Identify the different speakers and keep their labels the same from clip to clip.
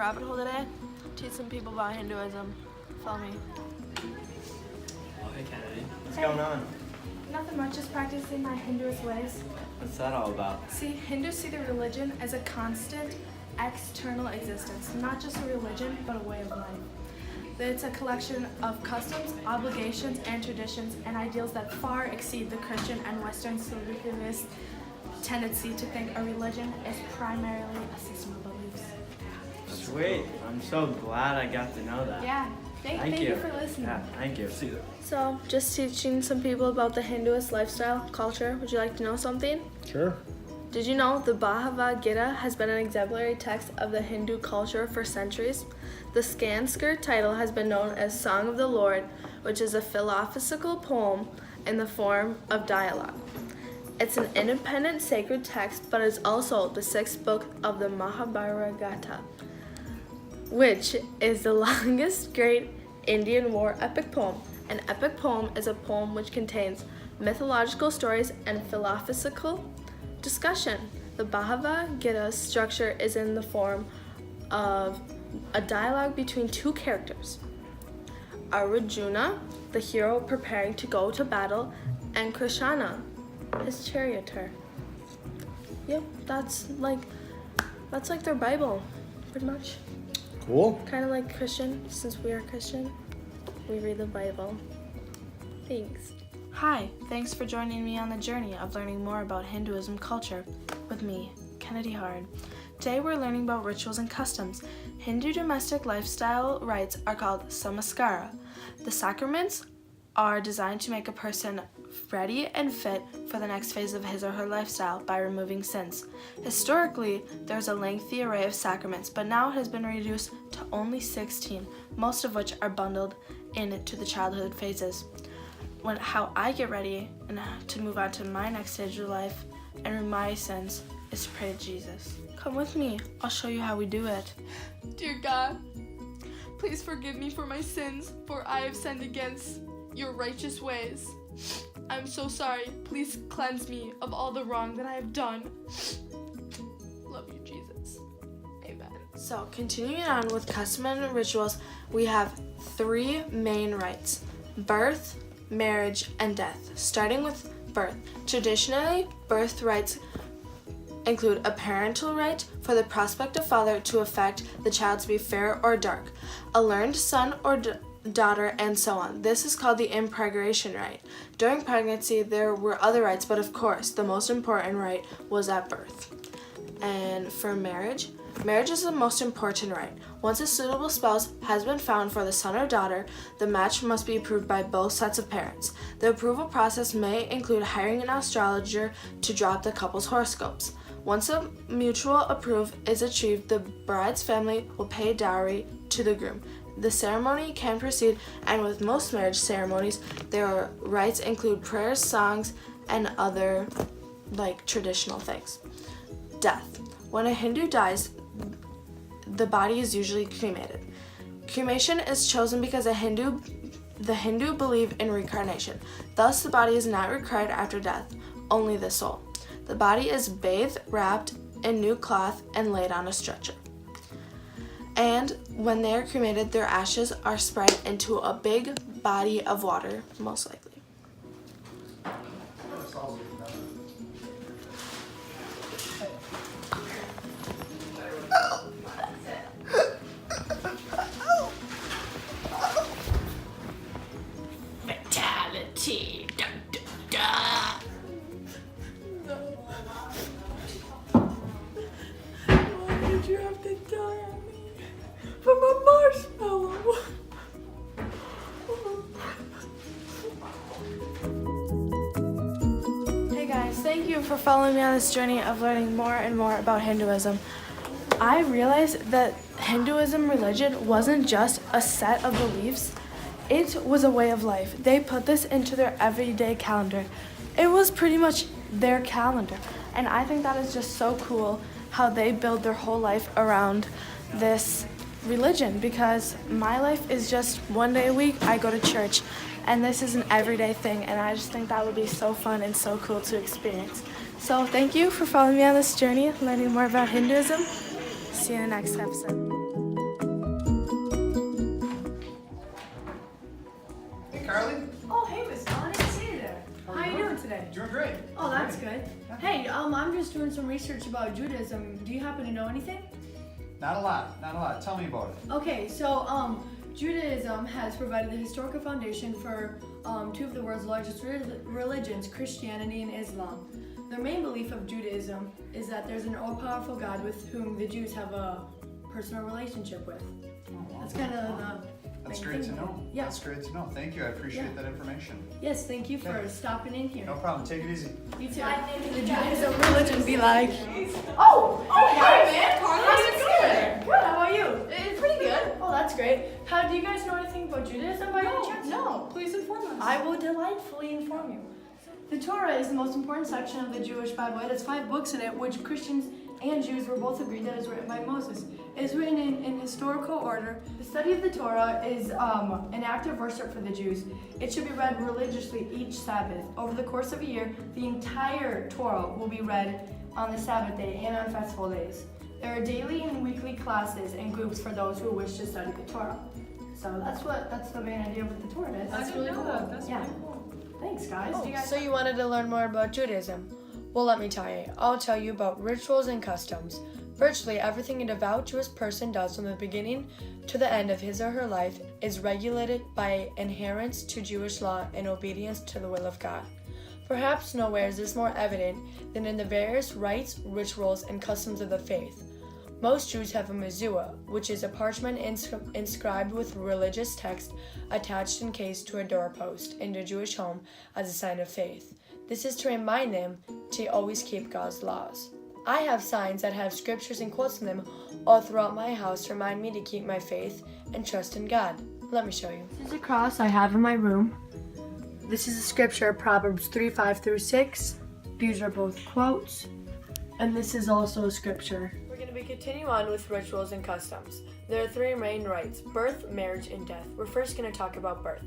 Speaker 1: rabbit hole today. Teach some people about Hinduism. Follow me.
Speaker 2: Oh, hey Kennedy. What's going on?
Speaker 3: Nothing much, just practicing my Hinduist ways.
Speaker 2: What's that all about?
Speaker 3: See, Hindus see the religion as a constant external existence, not just a religion, but a way of life. It's a collection of customs, obligations, and traditions, and ideals that far exceed the Christian and Western solutivist tendency to think a religion is primarily a system of beliefs.
Speaker 2: Sweet. I'm so glad I got to know that.
Speaker 3: Yeah, thank you for listening.
Speaker 2: Yeah, thank you. See you.
Speaker 1: So, just teaching some people about the Hinduist lifestyle, culture. Would you like to know something?
Speaker 4: Sure.
Speaker 1: Did you know the Bhagavad Gita has been an exemplary text of the Hindu culture for centuries? The Sanskrit title has been known as Song of the Lord, which is a philosophical poem in the form of dialogue. It's an independent sacred text, but is also the sixth book of the Mahabharata, which is the longest great Indian war epic poem. An epic poem is a poem which contains mythological stories and philosophical discussion. The Bhagavad Gita's structure is in the form of a dialogue between two characters. Arjuna, the hero preparing to go to battle, and Krishna, his charioteer. Yep, that's like their Bible, pretty much.
Speaker 4: Cool.
Speaker 1: Kind of like Christian, since we are Christian, we read the Bible. Thanks. Hi, thanks for joining me on the journey of learning more about Hinduism culture with me, Kennedy Hard. Today we're learning about rituals and customs. Hindu domestic lifestyle rites are called samaskara. The sacraments are designed to make a person ready and fit for the next phase of his or her lifestyle by removing sins. Historically, there's a lengthy array of sacraments, but now it has been reduced to only 16, most of which are bundled into the childhood phases. How I get ready and to move on to my next stage of life and remove my sins is to pray to Jesus. Come with me, I'll show you how we do it.
Speaker 5: Dear God, please forgive me for my sins, for I have sinned against your righteous ways. I'm so sorry. Please cleanse me of all the wrong that I have done. Love you, Jesus. Amen.
Speaker 1: So, continuing on with custom and rituals, we have three main rites: birth, marriage, and death. Starting with birth. Traditionally, birth rites include a parental rite for the prospective father to affect the child to be fair or dark, a learned son or daughter, and so on. This is called the impregnation rite. During pregnancy, there were other rites, but of course, the most important rite was at birth. And for marriage, marriage is the most important rite. Once a suitable spouse has been found for the son or daughter, the match must be approved by both sets of parents. The approval process may include hiring an astrologer to drop the couple's horoscopes. Once a mutual approval is achieved, the bride's family will pay dowry to the groom. The ceremony can proceed, and with most marriage ceremonies, their rites include prayers, songs, and other traditional things. Death. When a Hindu dies, the body is usually cremated. Cremation is chosen because the Hindu believe in reincarnation. Thus, the body is not required after death, only the soul. The body is bathed, wrapped in new cloth, and laid on a stretcher. And when they are cremated, their ashes are spread into a big body of water, most likely.
Speaker 5: Fatality. Da, da, da. Why did you have to die on me from a marshmallow?
Speaker 1: Hey guys, thank you for following me on this journey of learning more and more about Hinduism. I realized that Hinduism religion wasn't just a set of beliefs, it was a way of life. They put this into their everyday calendar. It was pretty much their calendar. And I think that is just so cool how they build their whole life around this religion, because my life is just one day a week I go to church, and this is an everyday thing, and I just think that would be so fun and so cool to experience. So thank you for following me on this journey, learning more about Hinduism. See you in the next episode.
Speaker 4: Riley?
Speaker 6: Oh, hey, Miss Dawn, I didn't see you there. How are you doing today?
Speaker 4: Doing great.
Speaker 6: Oh, that's good. Hey, I'm just doing some research about Judaism. Do you happen to know anything?
Speaker 4: Not a lot. Tell me about it.
Speaker 6: Okay, so Judaism has provided the historical foundation for two of the world's largest religions, Christianity and Islam. The main belief of Judaism is that there's an all-powerful God with whom the Jews have a personal relationship with.
Speaker 4: Oh, wow.
Speaker 6: That's kind of the
Speaker 4: That's
Speaker 6: main
Speaker 4: great
Speaker 6: thing.
Speaker 4: to know.
Speaker 6: Yeah.
Speaker 4: That's great to know. Thank you. I appreciate
Speaker 6: Yeah.
Speaker 4: that information.
Speaker 6: Yes, thank you for
Speaker 4: Okay.
Speaker 6: stopping in here.
Speaker 4: No problem. Take it easy.
Speaker 6: You too. The Judaism religion be like.
Speaker 3: Oh, hey man, how's it going?
Speaker 6: Good. How about you?
Speaker 3: It's pretty good.
Speaker 6: Oh, that's great. How do you guys know anything about Judaism by any chance?
Speaker 3: No, please inform us.
Speaker 6: I will delightfully inform you. The Torah is the most important section of the Jewish Bible. It has 5 books in it, which Christians and Jews were both agreed that is written by Moses. It is written in historical order. The study of the Torah is an act of worship for the Jews. It should be read religiously each Sabbath. Over the course of a year, the entire Torah will be read on the Sabbath day and on festival days. There are daily and weekly classes and groups for those who wish to study the Torah. So that's the main idea of what the Torah is.
Speaker 3: That's really cool. That's
Speaker 6: Yeah.
Speaker 3: really cool.
Speaker 6: Thanks, guys. Do you guys
Speaker 7: So you wanted to learn more about Judaism? Well, let me tell you. I'll tell you about rituals and customs. Virtually everything a devout Jewish person does from the beginning to the end of his or her life is regulated by adherence to Jewish law and obedience to the will of God. Perhaps nowhere is this more evident than in the various rites, rituals, and customs of the faith. Most Jews have a mezuzah, which is a parchment inscribed with religious text attached in case to a doorpost in the Jewish home as a sign of faith. This is to remind them to always keep God's laws. I have signs that have scriptures and quotes in them all throughout my house to remind me to keep my faith and trust in God. Let me show you. This is a cross I have in my room. This is a scripture, Proverbs 3:5-6. These are both quotes. And this is also a scripture. We're going to be continuing on with rituals and customs. There are 3 main rites: birth, marriage, and death. We're first going to talk about birth.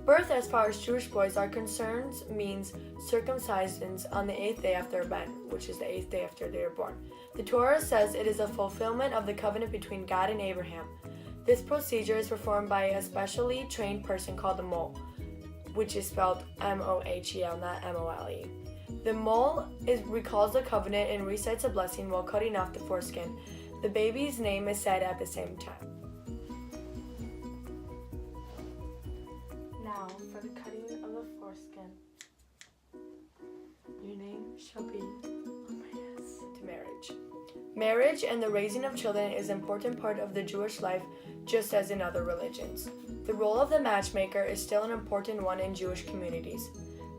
Speaker 7: Birth, as far as Jewish boys are concerned, means circumcisions on the 8th day after a ben, which is the 8th day after they are born. The Torah says it is a fulfillment of the covenant between God and Abraham. This procedure is performed by a specially trained person called a mole, which is spelled M-O-H-E-L, not M-O-L-E. The mole recalls the covenant and recites a blessing while cutting off the foreskin. The baby's name is said at the same time.
Speaker 1: Now for the cutting of the foreskin. Your name shall be
Speaker 7: To marriage. Marriage and the raising of children is an important part of the Jewish life, just as in other religions. The role of the matchmaker is still an important one in Jewish communities.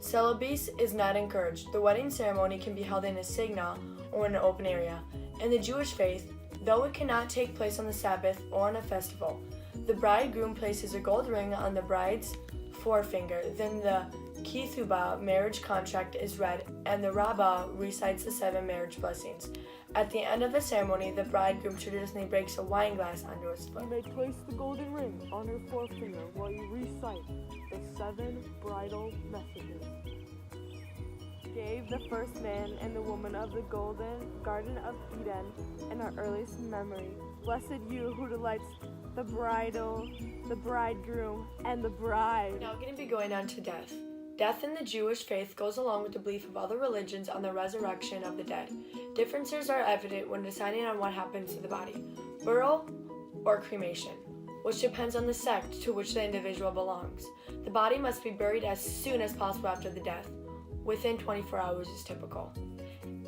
Speaker 7: Celibacy is not encouraged. The wedding ceremony can be held in a synagogue or in an open area. In the Jewish faith, though it cannot take place on the Sabbath or on a festival, the bridegroom places a gold ring on the bride's forefinger. Then the ketubah, marriage contract, is read, and the rabbah recites the 7 marriage blessings. At the end of the ceremony, the bridegroom traditionally breaks a wine glass under his foot.
Speaker 8: You may place the golden ring on her forefinger while you recite the 7 bridal messages. Gave the first man and the woman of the golden garden of Eden in our earliest memory. Blessed you who delights the bridal, the bridegroom, and the bride.
Speaker 7: Now, going to be going on to death. Death in the Jewish faith goes along with the belief of other religions on the resurrection of the dead. Differences are evident when deciding on what happens to the body: burial or cremation, which depends on the sect to which the individual belongs. The body must be buried as soon as possible after the death. Within 24 hours is typical.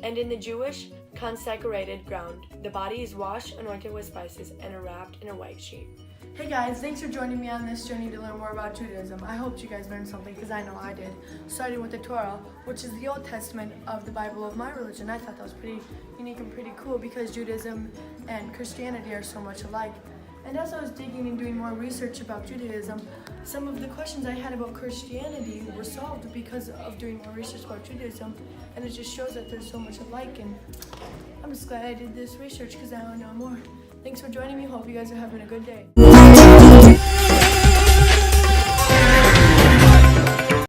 Speaker 7: And in the Jewish consecrated ground, the body is washed, anointed with spices, and wrapped in a white sheet.
Speaker 6: Hey guys, thanks for joining me on this journey to learn more about Judaism. I hope you guys learned something, because I know I did. Starting with the Torah, which is the Old Testament of the Bible of my religion. I thought that was pretty unique and pretty cool, because Judaism and Christianity are so much alike. And as I was digging and doing more research about Judaism, some of the questions I had about Christianity were solved because of doing more research about Judaism. And it just shows that there's so much alike, and I'm just glad I did this research because I want to know more. Thanks for joining me. Hope you guys are having a good day.